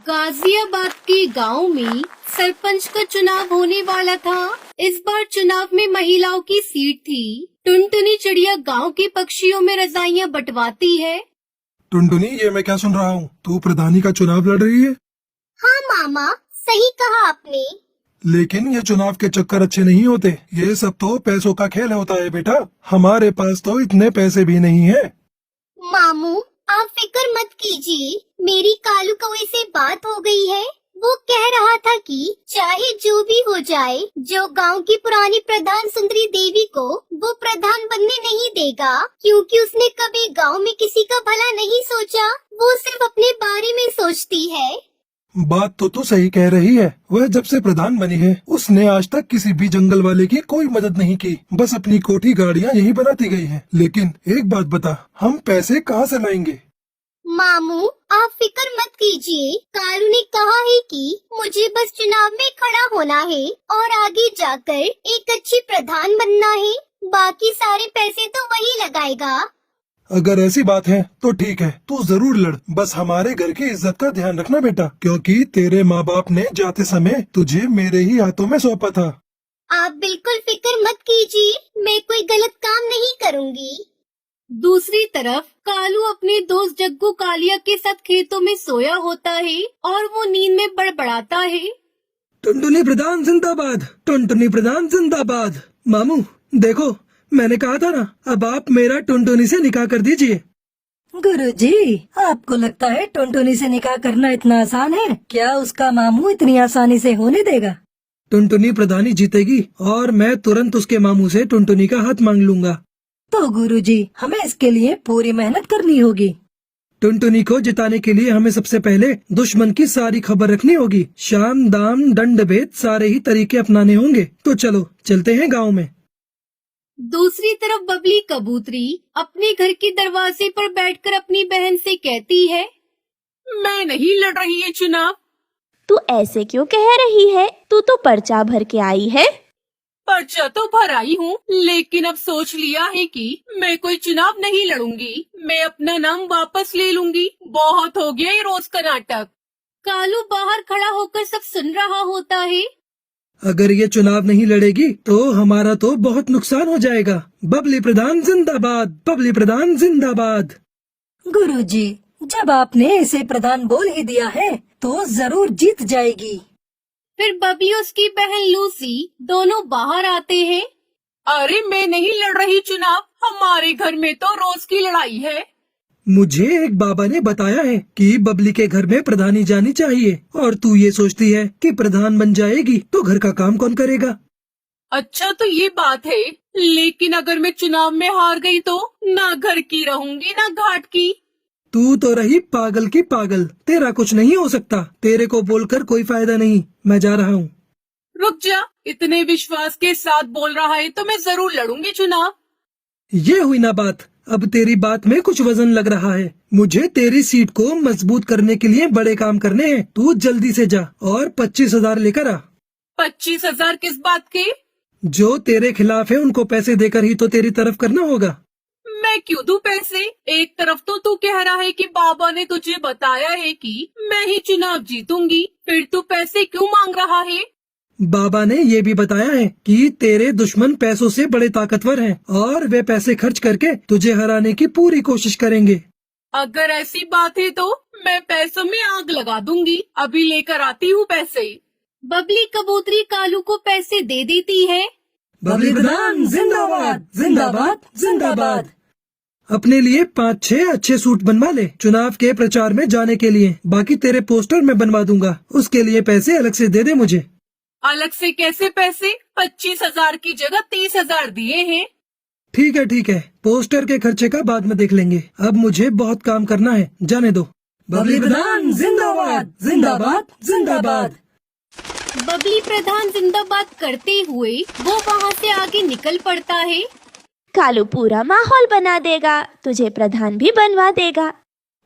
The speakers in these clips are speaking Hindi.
गाजियाबाद के गांव में सरपंच का चुनाव होने वाला था। इस बार चुनाव में महिलाओं की सीट थी। टुनटुनी चिड़िया गांव के पक्षियों में रजाइयां बंटवाती है। टुनटुनी, ये मैं क्या सुन रहा हूँ? तू प्रधानी का चुनाव लड़ रही है? हाँ मामा, सही कहा आपने। लेकिन ये चुनाव के चक्कर अच्छे नहीं होते। ये सब तो पैसों का खेल होता है बेटा। हमारे पास तो इतने पैसे भी नहीं है। मामू, आप फिक्र मत कीजिए, मेरी कालू कौवे से बात हो गई है। वो कह रहा था कि चाहे जो भी हो जाए, जो गांव की पुरानी प्रधान सुंदरी देवी को वो प्रधान बनने नहीं देगा, क्योंकि उसने कभी गांव में किसी का भला नहीं सोचा। वो सिर्फ अपने बारे में सोचती है। बात तो तू सही कह रही है। वह जब से प्रधान बनी है, उसने आज तक किसी भी जंगल वाले की कोई मदद नहीं की। बस अपनी कोठी गाड़ियाँ यही बनाती गई है। लेकिन एक बात बता, हम पैसे कहाँ से लाएंगे? मामू, आप फिक्र मत कीजिए। कालू ने कहा है कि मुझे बस चुनाव में खड़ा होना है और आगे जाकर एक अच्छी प्रधान बनना है। बाकी सारे पैसे तो वही लगाएगा। अगर ऐसी बात है तो ठीक है, तू जरूर लड़। बस हमारे घर की इज्जत का ध्यान रखना बेटा, क्योंकि तेरे माँ बाप ने जाते समय तुझे मेरे ही हाथों में सौंपा था। आप बिल्कुल फिक्र मत कीजिए, मैं कोई गलत काम नहीं करूँगी। दूसरी तरफ कालू अपने दोस्त जग्गू कालिया के साथ खेतों में सोया होता है और वो नींद में बड़बड़ाता है। टुनटुनी प्रधान जिंदाबाद, टुनटुनी प्रधान जिंदाबाद। मामू देखो, मैंने कहा था ना, अब आप मेरा टुनटुनी से निकाह कर दीजिए। गुरुजी, आपको लगता है टुनटुनी से निकाह करना इतना आसान है? क्या उसका मामू इतनी आसानी से होने देगा? टुनटुनी प्रधानी जीतेगी और मैं तुरंत उसके मामू से टुनटुनी का हाथ मांग लूंगा। तो गुरुजी, हमें इसके लिए पूरी मेहनत करनी होगी। टुनटुनी को जिताने के लिए हमें सबसे पहले दुश्मन की सारी खबर रखनी होगी। शाम दाम दंड भेद सारे ही तरीके अपनाने होंगे। तो चलो चलते हैं गाँव में। दूसरी तरफ बबली कबूतरी अपने घर के दरवाजे पर बैठकर अपनी बहन से कहती है, मैं नहीं लड़ रही है चुनाव। तू ऐसे क्यों कह रही है? तू तो पर्चा भर के आई है। पर्चा तो भर आई हूँ, लेकिन अब सोच लिया है कि मैं कोई चुनाव नहीं लड़ूंगी। मैं अपना नाम वापस ले लूंगी। बहुत हो गया ये रोज का नाटक। कालू बाहर खड़ा होकर सब सुन रहा होता है। अगर ये चुनाव नहीं लड़ेगी तो हमारा तो बहुत नुकसान हो जाएगा। बबली प्रधान जिंदाबाद, बबली प्रधान जिंदाबाद। गुरुजी, जब आपने इसे प्रधान बोल ही दिया है तो जरूर जीत जाएगी। फिर बबली उसकी बहन लूसी दोनों बाहर आते हैं। अरे मैं नहीं लड़ रही चुनाव, हमारे घर में तो रोज की लड़ाई है। मुझे एक बाबा ने बताया है कि बबली के घर में प्रधानी जानी चाहिए, और तू ये सोचती है कि प्रधान बन जाएगी तो घर का काम कौन करेगा? अच्छा तो ये बात है, लेकिन अगर मैं चुनाव में हार गई तो ना घर की रहूंगी ना घाट की। तू तो रही पागल की पागल, तेरा कुछ नहीं हो सकता। तेरे को बोलकर कोई फायदा नहीं, मैं जा रहा हूँ। रुक जा, इतने विश्वास के साथ बोल रहा है तो मैं जरूर लड़ूंगी चुनाव। ये हुई ना बात। अब तेरी बात में कुछ वजन लग रहा है। मुझे तेरी सीट को मजबूत करने के लिए बड़े काम करने हैं। तू जल्दी से जा और 25,000 लेकर आ। 25,000 किस बात के? जो तेरे खिलाफ है उनको पैसे देकर ही तो तेरी तरफ करना होगा। मैं क्यों दूं पैसे? एक तरफ तो तू कह रहा है कि बाबा ने तुझे बताया है कि मैं ही चुनाव जीतूंगी, फिर तू पैसे क्यों मांग रहा है? बाबा ने ये भी बताया है कि तेरे दुश्मन पैसों से बड़े ताकतवर हैं और वे पैसे खर्च करके तुझे हराने की पूरी कोशिश करेंगे। अगर ऐसी बात है तो मैं पैसों में आग लगा दूंगी। अभी लेकर आती हूँ पैसे। बबली कबूतरी कालू को पैसे दे देती है। बबली प्रधान जिंदाबाद, जिंदाबाद, जिंदाबाद। अपने लिए 5-6 अच्छे सूट बनवा ले चुनाव के प्रचार में जाने के लिए। बाकी तेरे पोस्टर मैं बनवा दूंगा, उसके लिए पैसे अलग से दे दे मुझे। अलग से कैसे पैसे? 25,000 की जगह 30,000 दिए हैं। ठीक है, पोस्टर के खर्चे का बाद में देख लेंगे। अब मुझे बहुत काम करना है, जाने दो। बबली प्रधान जिंदाबाद, जिंदाबाद, जिंदाबाद। बबली प्रधान जिंदाबाद करते हुए वो वहाँ से आगे निकल पड़ता है। कालू पूरा माहौल बना देगा, तुझे प्रधान भी बनवा देगा।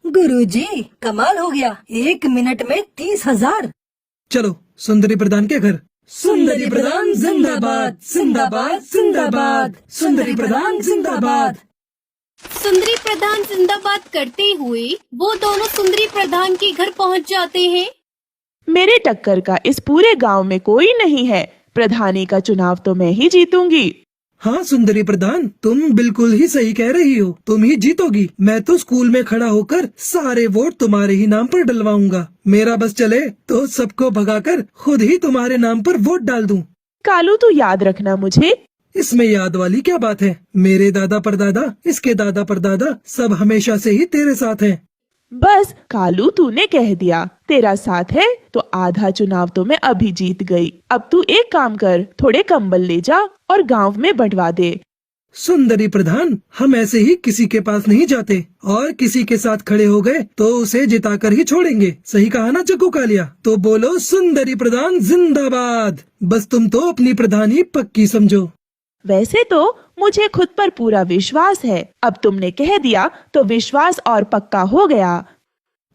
गुरुजी, कमाल हो गया। 1 मिनट में 30,000। चलो सुंदरी प्रधान के घर। सुंदरी प्रधान जिंदाबाद, जिंदाबाद, जिंदाबाद। सुंदरी प्रधान जिंदाबाद। सुंदरी प्रधान जिंदाबाद करते हुए वो दोनों सुंदरी प्रधान के घर पहुंच जाते हैं। मेरे टक्कर का इस पूरे गांव में कोई नहीं है। प्रधानी का चुनाव तो मैं ही जीतूंगी। हाँ सुंदरी प्रधान, तुम बिल्कुल ही सही कह रही हो, तुम ही जीतोगी। मैं तो स्कूल में खड़ा होकर सारे वोट तुम्हारे ही नाम पर डलवाऊंगा। मेरा बस चले तो सबको भगाकर खुद ही तुम्हारे नाम पर वोट डाल दूं। कालू तू याद रखना मुझे। इसमें याद वाली क्या बात है? मेरे दादा परदादा, इसके दादा परदादा सब हमेशा से ही तेरे साथ हैं। बस कालू तूने कह दिया तेरा साथ है तो आधा चुनाव तो मैं अभी जीत गई। अब तू एक काम कर, थोड़े कंबल ले जा और गांव में बंटवा दे। सुंदरी प्रधान, हम ऐसे ही किसी के पास नहीं जाते, और किसी के साथ खड़े हो गए तो उसे जिताकर ही छोड़ेंगे। सही कहा ना चक्कू कालिया? तो बोलो सुंदरी प्रधान जिंदाबाद। बस तुम तो अपनी प्रधानी पक्की समझो। वैसे तो मुझे खुद पर पूरा विश्वास है, अब तुमने कह दिया तो विश्वास और पक्का हो गया।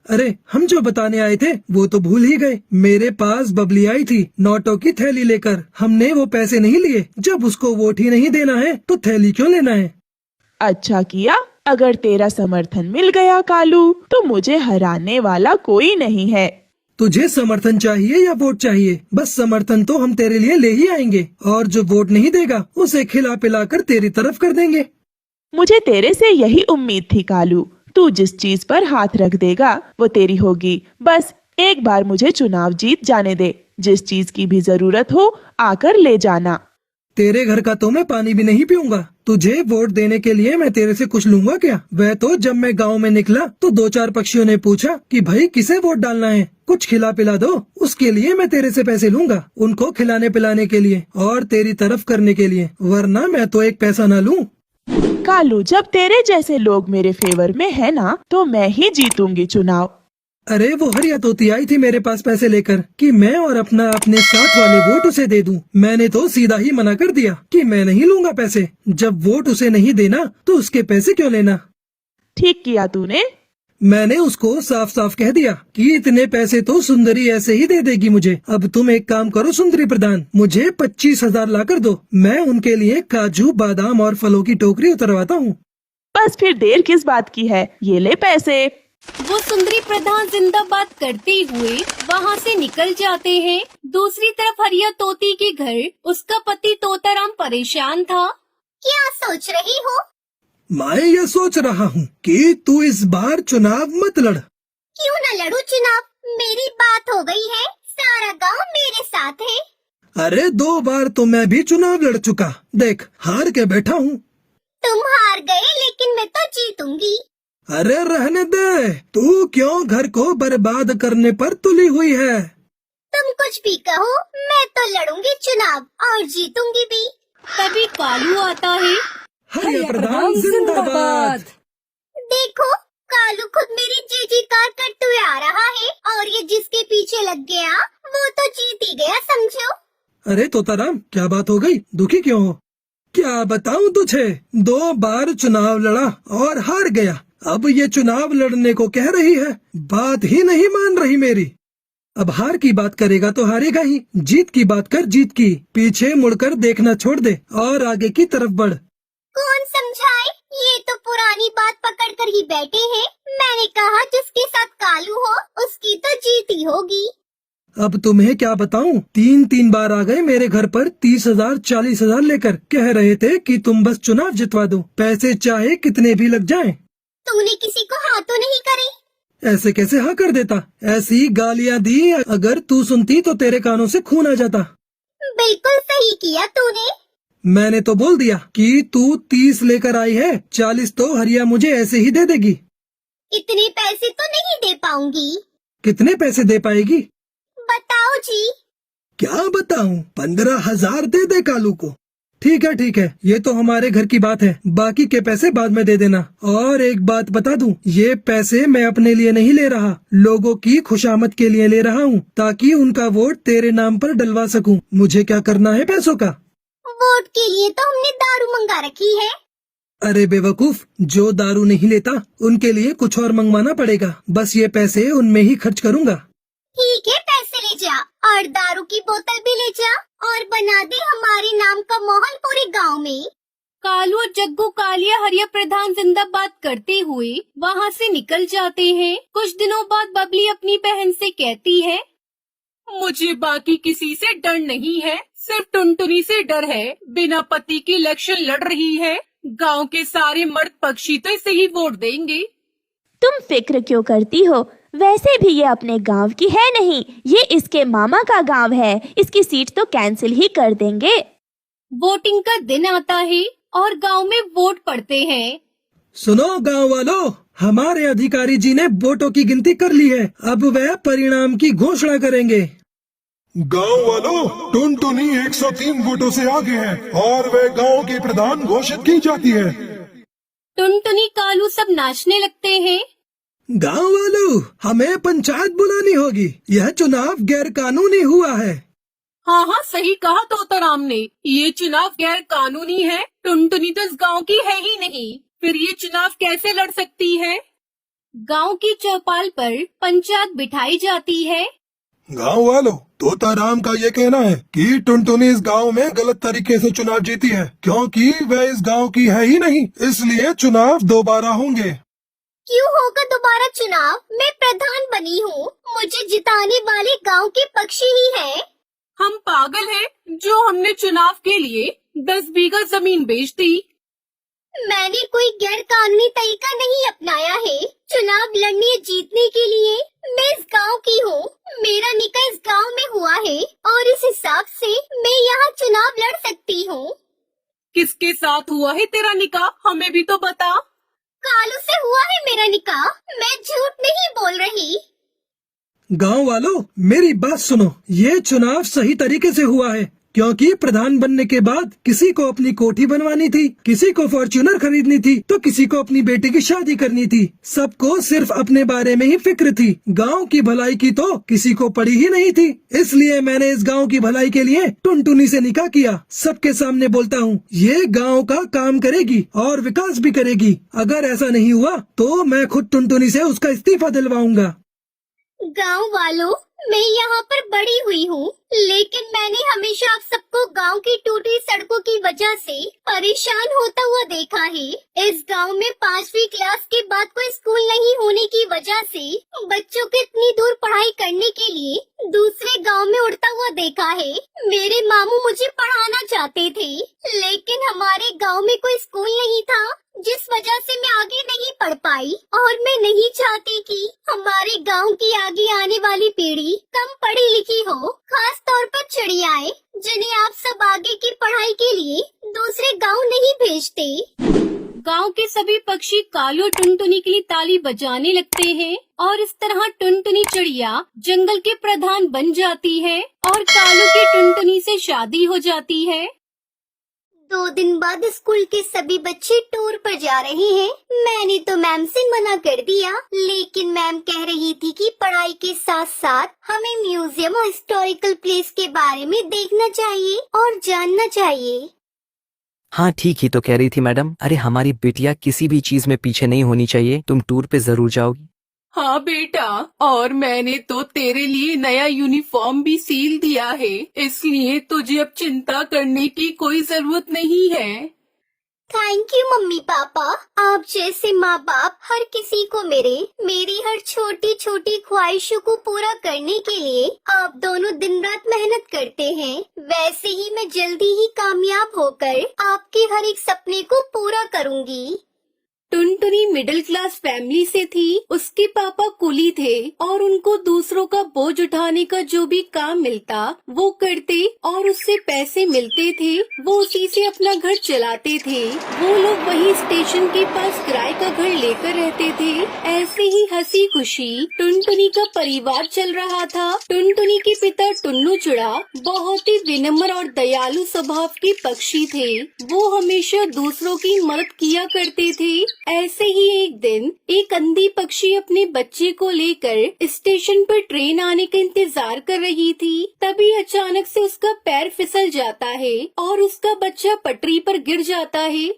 अरे हम जो बताने आए थे वो तो भूल ही गए। मेरे पास बबली आई थी नोटों की थैली लेकर, हमने वो पैसे नहीं लिए। जब उसको वोट ही नहीं देना है तो थैली क्यों लेना है? अच्छा किया, अगर तेरा समर्थन मिल गया कालू तो मुझे हराने वाला कोई नहीं है। तुझे समर्थन चाहिए या वोट चाहिए? बस समर्थन तो हम तेरे लिए ले ही आएंगे, और जो वोट नहीं देगा उसे खिला पिला कर तेरी तरफ कर देंगे। मुझे तेरे से यही उम्मीद थी कालू, तू जिस चीज पर हाथ रख देगा वो तेरी होगी। बस एक बार मुझे चुनाव जीत जाने दे, जिस चीज की भी जरूरत हो आकर ले जाना। तेरे घर का तो मैं पानी भी नहीं पीऊंगा। तुझे वोट देने के लिए मैं तेरे से कुछ लूंगा क्या? वह तो जब मैं गांव में निकला तो 2-4 पक्षियों ने पूछा कि भाई किसे वोट डालना है, कुछ खिला पिला दो। उसके लिए मैं तेरे से पैसे लूंगा, उनको खिलाने पिलाने के लिए और तेरी तरफ करने के लिए, वरना मैं तो एक पैसा न लूं। कालू, जब तेरे जैसे लोग मेरे फेवर में है ना तो मैं ही जीतूंगी चुनाव। अरे वो हरिया तोती आई थी मेरे पास पैसे लेकर कि मैं और अपने साथ वाले वोट उसे दे दूं। मैंने तो सीधा ही मना कर दिया कि मैं नहीं लूंगा पैसे। जब वोट उसे नहीं देना तो उसके पैसे क्यों लेना? ठीक किया तूने। मैंने उसको साफ साफ कह दिया कि इतने पैसे तो सुंदरी ऐसे ही दे देगी मुझे। अब तुम एक काम करो सुंदरी प्रधान, मुझे 25,000 ला कर दो। मैं उनके लिए काजू बादाम और फलों की टोकरी उतरवाता हूँ। बस फिर देर किस बात की है, ये ले पैसे। वो सुंदरी प्रधान जिंदाबाद करते हुए वहाँ से निकल जाते हैं। दूसरी तरफ हरिया तोती के घर उसका पति तोताराम परेशान था। क्या सोच रही हो? मैं यह सोच रहा हूँ कि तू इस बार चुनाव मत लड़। क्यों न लड़ू चुनाव? मेरी बात हो गई है, सारा गांव मेरे साथ है। अरे 2 बार तो मैं भी चुनाव लड़ चुका, देख हार के बैठा हूँ। तुम हार गए लेकिन मैं तो जीतूंगी। अरे रहने दे, तू क्यों घर को बर्बाद करने पर तुली हुई है? तुम कुछ भी कहो, मैं तो लड़ूंगी चुनाव और जीतूंगी भी। तभी कालू आता है। हरिया प्रधान जिंदाबाद। देखो, कालू खुद मेरी जीजी कार करते हुए आ रहा है, और ये जिसके पीछे लग गया वो तो जीत ही गया समझो। अरे तोताराम, क्या बात हो गई? दुखी क्यों हो? क्या बताऊं तुझे, 2 बार चुनाव लड़ा और हार गया। अब ये चुनाव लड़ने को कह रही है, बात ही नहीं मान रही मेरी। अब हार की बात करेगा तो हारेगा ही, जीत की बात कर जीत की। पीछे मुड़कर देखना छोड़ दे और आगे की तरफ बढ़। कौन समझाए? ये तो पुरानी बात पकड़ कर ही बैठे हैं। मैंने कहा जिसके साथ कालू हो उसकी तो जीत ही होगी। अब तुम्हें क्या बताऊं, 3 बार आ गए मेरे घर पर 30,000 40,000 लेकर। कह रहे थे कि तुम बस चुनाव जितवा दो, पैसे चाहे कितने भी लग जाएं। तूने किसी को हाँ तो नहीं करे? ऐसे कैसे हाँ कर देता? ऐसी गालियां दी, अगर तू सुनती तो तेरे कानों से खून आ जाता। बिल्कुल सही किया तूने। मैंने तो बोल दिया कि तू 30 लेकर आई है, 40 तो हरिया मुझे ऐसे ही दे देगी। इतने पैसे तो नहीं दे पाऊंगी। कितने पैसे दे पाएगी? बताओ जी। क्या बताऊं? 15,000 दे दे कालू को। ठीक है, ये तो हमारे घर की बात है, बाकी के पैसे बाद में दे देना। और एक बात बता दूं, ये पैसे मैं अपने लिए नहीं ले रहा, लोगों की खुशामद के लिए ले रहा हूँ, ताकि उनका वोट तेरे नाम पर डलवा सकूं। मुझे क्या करना है पैसों का? वोट के लिए तो हमने दारू मंगा रखी है। अरे बेवकूफ, जो दारू नहीं लेता उनके लिए कुछ और मंगवाना पड़ेगा। बस ये पैसे उनमें ही खर्च करूँगा। ठीक है, पैसे ले जा और दारू की बोतल भी ले जा, और बना दे हमारे नाम का माहौल पूरे गांव में। कालू और जग्गू कालिया हरिया प्रधान जिंदाबाद करते हुए वहाँ से निकल जाते हैं। कुछ दिनों बाद बबली अपनी बहन से कहती है, मुझे बाकी किसी से डर नहीं है, सिर्फ टुनटुनी से डर है। बिना पति की इलेक्शन लड़ रही है। गांव के सारे मर्द पक्षी तो इसे ही वोट देंगे। तुम फिक्र क्यों करती हो? वैसे भी ये अपने गांव की है नहीं, ये इसके मामा का गांव है। इसकी सीट तो कैंसिल ही कर देंगे। वोटिंग का दिन आता है और गांव में वोट पड़ते हैं। सुनो गांव वालों, हमारे अधिकारी जी ने वोटों की गिनती कर ली है। अब वह परिणाम की घोषणा करेंगे। गांव वालों, टुनटुनी 103 वोटों से आगे है और वह गांव की प्रधान घोषित की जाती है। टुनटुनी कालू सब नाचने लगते हैं। गांव वालों, हमें पंचायत बुलानी होगी। यह चुनाव गैर कानूनी हुआ है। हाँ हाँ, सही कहा तोताराम ने। ये चुनाव गैर कानूनी है। टुनटुनी तो इस गांव की है ही नहीं, फिर ये चुनाव कैसे लड़ सकती है? गांव की चौपाल पर पंचायत बिठाई जाती है। गांव वालों, तोताराम का ये कहना है कि टुनटुनी इस गांव में गलत तरीके से चुनाव जीती है, क्योंकि वह इस गांव की है ही नहीं, इसलिए चुनाव दोबारा होंगे। क्यों होगा दोबारा चुनाव? मैं प्रधान बनी हूँ, मुझे जिताने वाले गांव के पक्षी ही हैं। हम पागल हैं जो हमने चुनाव के लिए 10 बीघा जमीन बेच दी। मैंने कोई गैर कानूनी तरीका नहीं अपनाया है। चुनाव लड़ने जीतने के लिए मैं इस गांव की हूँ। मेरा निकाह इस गांव में हुआ है और इस हिसाब से मैं यहाँ चुनाव लड़ सकती हूँ। किसके साथ हुआ है तेरा निकाह? हमें भी तो बता। कालू से हुआ है मेरा निकाह, मैं झूठ नहीं बोल रही। गांव वालों, मेरी बात सुनो। ये चुनाव सही तरीके से हुआ है, क्योंकि प्रधान बनने के बाद किसी को अपनी कोठी बनवानी थी, किसी को फॉर्च्यूनर खरीदनी थी, तो किसी को अपनी बेटी की शादी करनी थी। सबको सिर्फ अपने बारे में ही फिक्र थी। गांव की भलाई की तो किसी को पड़ी ही नहीं थी। इसलिए मैंने इस गांव की भलाई के लिए टुनटुनी से निकाह किया। सबके सामने बोलता हूँ, ये गांव का काम करेगी और विकास भी करेगी। अगर ऐसा नहीं हुआ तो मैं खुद टुनटुनी से उसका इस्तीफा दिलवाऊंगा। गांव वालों, मैं यहाँ पर बड़ी हुई हूँ, लेकिन मैंने हमेशा आप सबको गांव की टूटी सड़कों की वजह से परेशान होता हुआ देखा है। इस गांव में 5वीं क्लास के बाद कोई स्कूल नहीं होने की वजह से बच्चों को इतनी दूर पढ़ाई करने के लिए दूसरे गांव में उड़ता हुआ देखा है। मेरे मामू मुझे पढ़ाना चाहते थे, लेकिन हमारे गांव में कोई स्कूल नहीं था, जिस वजह से मैं आगे नहीं पढ़ पाई। और मैं नहीं चाहती कि हमारे गांव की आगे आने वाली पीढ़ी कम पढ़ी लिखी हो, खास तौर पर चिड़ियाएं, जिन्हें आप सब आगे की पढ़ाई के लिए दूसरे गांव नहीं भेजते। गांव के सभी पक्षी कालू और टुनटुनी के लिए ताली बजाने लगते हैं और इस तरह टुनटुनी चिड़िया जंगल के प्रधान बन जाती है और कालू की टुनटुनी से शादी हो जाती है। 2 दिन बाद स्कूल के सभी बच्चे टूर पर जा रहे हैं। मैंने तो मैम से मना कर दिया, लेकिन मैम कह रही थी कि पढ़ाई के साथ साथ हमें म्यूजियम और हिस्टोरिकल प्लेस के बारे में देखना चाहिए और जानना चाहिए। हाँ ठीक ही तो कह रही थी मैडम। अरे हमारी बिटिया किसी भी चीज में पीछे नहीं होनी चाहिए। तुम टूर पे जरूर जाओगी। हाँ बेटा, और मैंने तो तेरे लिए नया यूनिफॉर्म भी सील दिया है, इसलिए तुझे अब चिंता करने की कोई जरूरत नहीं है। Thank you mummy papa. आप जैसे माँ बाप हर किसी को मेरी हर छोटी छोटी ख्वाहिशों को पूरा करने के लिए आप दोनों दिन रात मेहनत करते हैं। वैसे ही मैं जल्दी ही कामयाब होकर आपके हर एक सपने को पूरा करूँगी। टुनटुनी मिडिल क्लास फैमिली से थी। उसके पापा कुली थे और उनको दूसरों का बोझ उठाने का जो भी काम मिलता वो करते और उससे पैसे मिलते थे। वो उसी से अपना घर चलाते थे। वो लोग वही स्टेशन के पास किराए का घर लेकर रहते थे। ऐसे ही हंसी खुशी टुनटुनी का परिवार चल रहा था। टुनटुनी के पिता टुन्नू चुड़ा बहुत ही विनम्र और दयालु स्वभाव के पक्षी थे। वो हमेशा दूसरों की मदद किया करते थे। ऐसे ही एक दिन एक अंधी पक्षी अपने बच्चे को लेकर स्टेशन पर ट्रेन आने का इंतजार कर रही थी। तभी अचानक से उसका पैर फिसल जाता है और उसका बच्चा पटरी पर गिर जाता है।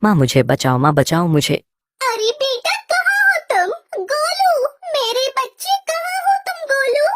माँ मुझे बचाओ, माँ बचाओ मुझे। अरे बेटा, कहाँ हो तुम? गोलू, मेरे बच्चे कहाँ हो तुम? गोलू,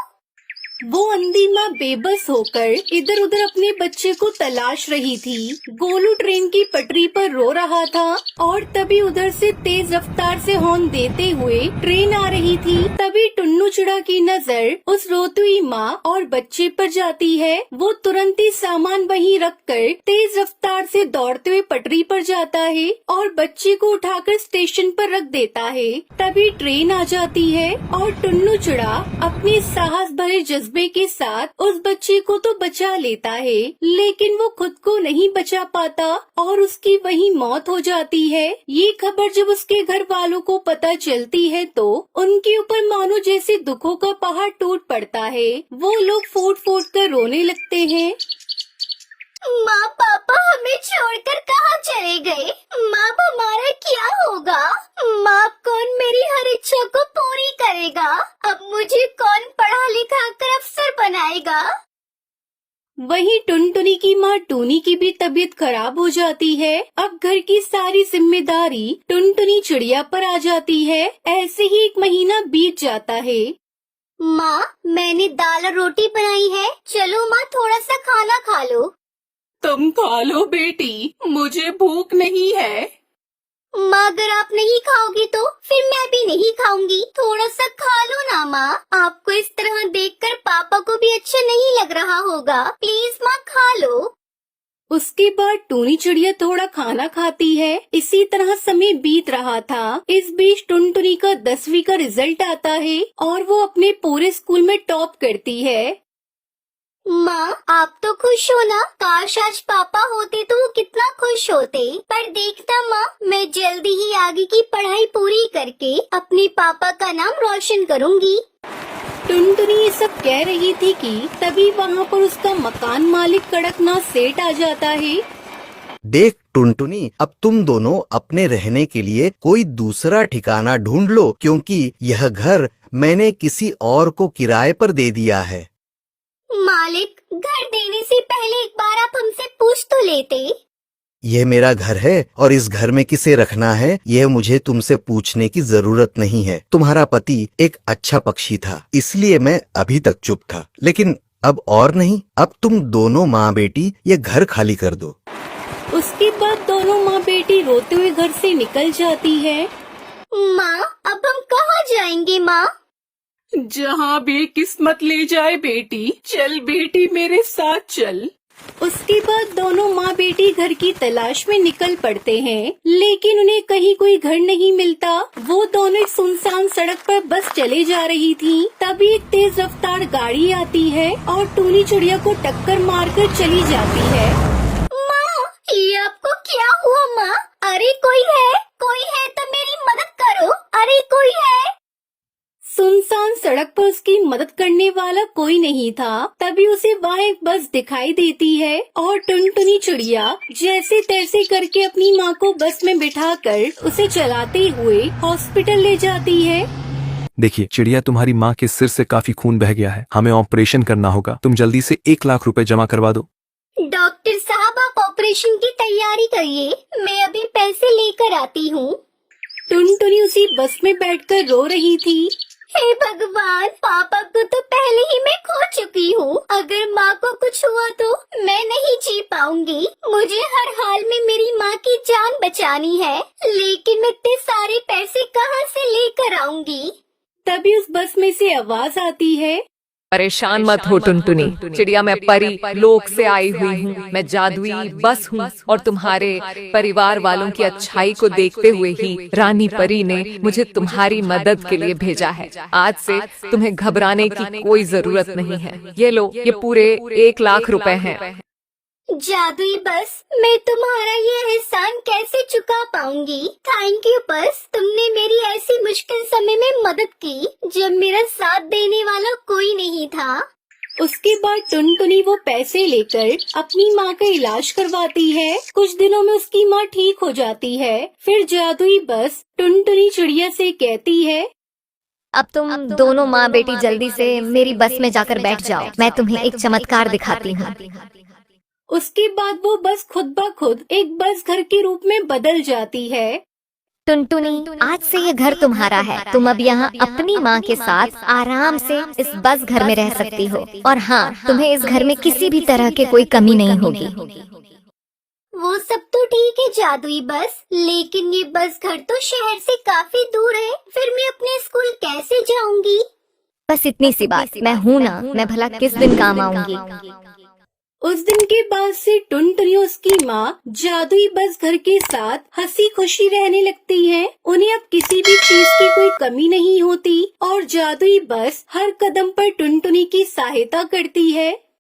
वो अंधी माँ बेबस होकर इधर उधर अपने बच्चे को तलाश रही थी। गोलू ट्रेन की पटरी पर रो रहा था और तभी उधर से तेज रफ्तार से हॉर्न देते हुए ट्रेन आ रही थी। तभी टुन्नू चिड़ा की नजर उस रोती हुई माँ और बच्चे पर जाती है। वो तुरंत ही सामान वहीं रखकर तेज रफ्तार से दौड़ते हुए पटरी पर जाता है और बच्चे को उठाकर स्टेशन पर रख देता है। तभी ट्रेन आ जाती है और टुन्नू चिड़ा अपने साहस भरे जज्बे के साथ उस बच्चे को तो बचा लेता है, लेकिन वो खुद को नहीं बचा पाता और उसकी वहीं मौत हो जाती है। ये खबर जब उसके घर वालों को पता चलती है तो उनके ऊपर मानो जैसे दुखों का पहाड़ टूट पड़ता है। वो लोग फूट फूट कर रोने लगते हैं। माँ पापा हमें छोड़कर कहाँ चले गए? माँ हमारा क्या होगा? माँ कौन मेरी हर इच्छा को पूरी करेगा? अब मुझे कौन पढ़ा लिखा कर अफसर बनाएगा? वहीं टुनटुनी की माँ टूनी की भी तबीयत खराब हो जाती है। अब घर की सारी जिम्मेदारी टुनटुनी चिड़िया पर आ जाती है। ऐसे ही 1 महीना बीत जाता है। माँ मैंने दाल और रोटी बनाई है, चलो माँ थोड़ा सा खाना खा लो। तुम खा लो बेटी, मुझे भूख नहीं है। माँ अगर आप नहीं खाओगी तो फिर मैं भी नहीं खाऊंगी, थोड़ा सा खा लो ना माँ। आपको इस तरह देखकर पापा को भी अच्छा नहीं लग रहा होगा, प्लीज माँ खा लो। उसके बाद टूनी चिड़िया थोड़ा खाना खाती है। इसी तरह समय बीत रहा था। इस बीच टुनटुनी का 10वीं का रिजल्ट आता है और वो अपने पूरे स्कूल में टॉप करती है। माँ आप तो खुश हो ना? काश आज पापा होते तो वो कितना खुश होते। पर देखना माँ, मैं जल्दी ही आगे की पढ़ाई पूरी करके अपने पापा का नाम रोशन करूँगी। टुनटुनी ये सब कह रही थी कि तभी वहाँ पर उसका मकान मालिक कड़कनाथ सेठ आ जाता है। देख टुनटुनी, अब तुम दोनों अपने रहने के लिए कोई दूसरा ठिकाना ढूंढ लो, क्योंकि यह घर मैंने किसी और को किराए पर दे दिया है। मालिक, घर देने से पहले एक बार आप हमसे पूछ तो लेते। यह मेरा घर है और इस घर में किसे रखना है यह मुझे तुमसे पूछने की जरूरत नहीं है। तुम्हारा पति एक अच्छा पक्षी था, इसलिए मैं अभी तक चुप था, लेकिन अब और नहीं। अब तुम दोनों माँ बेटी ये घर खाली कर दो। उसके बाद दोनों माँ बेटी रोते हुए घर से निकल जाती है। माँ अब हम कहाँ जाएंगे माँ? जहाँ भी किस्मत ले जाए बेटी, चल बेटी मेरे साथ चल। उसके बाद दोनों माँ बेटी घर की तलाश में निकल पड़ते हैं, लेकिन उन्हें कहीं कोई घर नहीं मिलता। वो दोनों एक सुनसान सड़क पर बस चले जा रही थी। तभी एक तेज रफ्तार गाड़ी आती है और टूनी चिड़िया को टक्कर मारकर चली जाती है। माँ ये आपको क्या हुआ माँ? अरे कोई है तो मेरी मदद करो। अरे कोई है। सुनसान सड़क पर उसकी मदद करने वाला कोई नहीं था। तभी उसे वहाँ एक बस दिखाई देती है और टुनटुनी चिड़िया जैसे तैसे करके अपनी माँ को बस में बिठाकर उसे चलाते हुए हॉस्पिटल ले जाती है। देखिए चिड़िया, तुम्हारी माँ के सिर से काफी खून बह गया है, हमें ऑपरेशन करना होगा। तुम जल्दी से 1 लाख रुपए जमा करवा दो। डॉक्टर साहब आप ऑपरेशन की तैयारी करिए, मैं अभी पैसे लेकर आती हूँ। टुनटुनी उसी बस में बैठकर रो रही थी। हे भगवान, पापा को तो पहले ही मैं खो चुकी हूँ। अगर माँ को कुछ हुआ तो मैं नहीं जी पाऊंगी। मुझे हर हाल में मेरी माँ की जान बचानी है, लेकिन मैं इतने सारे पैसे कहाँ से लेकर आऊंगी? तभी उस बस में से आवाज आती है। परेशान मत हो टुनटुनी, चिड़िया मैं परी लोक से आई हुई हूँ। मैं जादुई बस हूँ और तुम्हारे परिवार वालों की अच्छाई को देखते हुए ही रानी परी ने मुझे तुम्हारी मदद के लिए भेजा है। आज से तुम्हें घबराने की कोई जरूरत नहीं है। ये लो, ये पूरे 1 लाख रुपए हैं। जादुई बस, मैं तुम्हारा ये एहसान कैसे चुका पाऊंगी? थैंक यू बस, तुमने मेरी ऐसी मुश्किल समय में मदद की जब मेरा साथ देने वाला कोई नहीं था। उसके बाद टुनटुनी वो पैसे लेकर अपनी माँ का इलाज करवाती है। कुछ दिनों में उसकी माँ ठीक हो जाती है। फिर जादुई बस टुनटुनी चिड़िया से कहती है, अब तुम दोनों माँ बेटी जल्दी से मेरी बस में जाकर बैठ जाओ, मैं तुम्हें एक चमत्कार दिखाती हूँ। उसके बाद वो बस खुद ब खुद एक बस घर के रूप में बदल जाती है। टुनटुनी, आज से ये घर तुम्हारा है। तुम अब यहाँ अपनी माँ के साथ आराम से इस बस घर में रह सकती हो। और हाँ, तुम्हें इस घर में किसी भी तरह की कोई कमी नहीं होगी। वो सब तो ठीक है जादुई बस, लेकिन ये बस घर तो शहर से काफी दूर है। फिर मैं अपने स्कूल कैसे जाऊंगी? बस इतनी सी बात, मैं हूँ ना, मैं भला किस दिन काम आऊंगी। उस दिन के बाद से टुनटुनी और उसकी माँ जादुई बस घर के साथ हंसी खुशी रहने लगती हैं। उन्हें अब किसी भी चीज की कोई कमी नहीं होती और जादुई बस हर कदम पर टुनटुनी की सहायता करती है।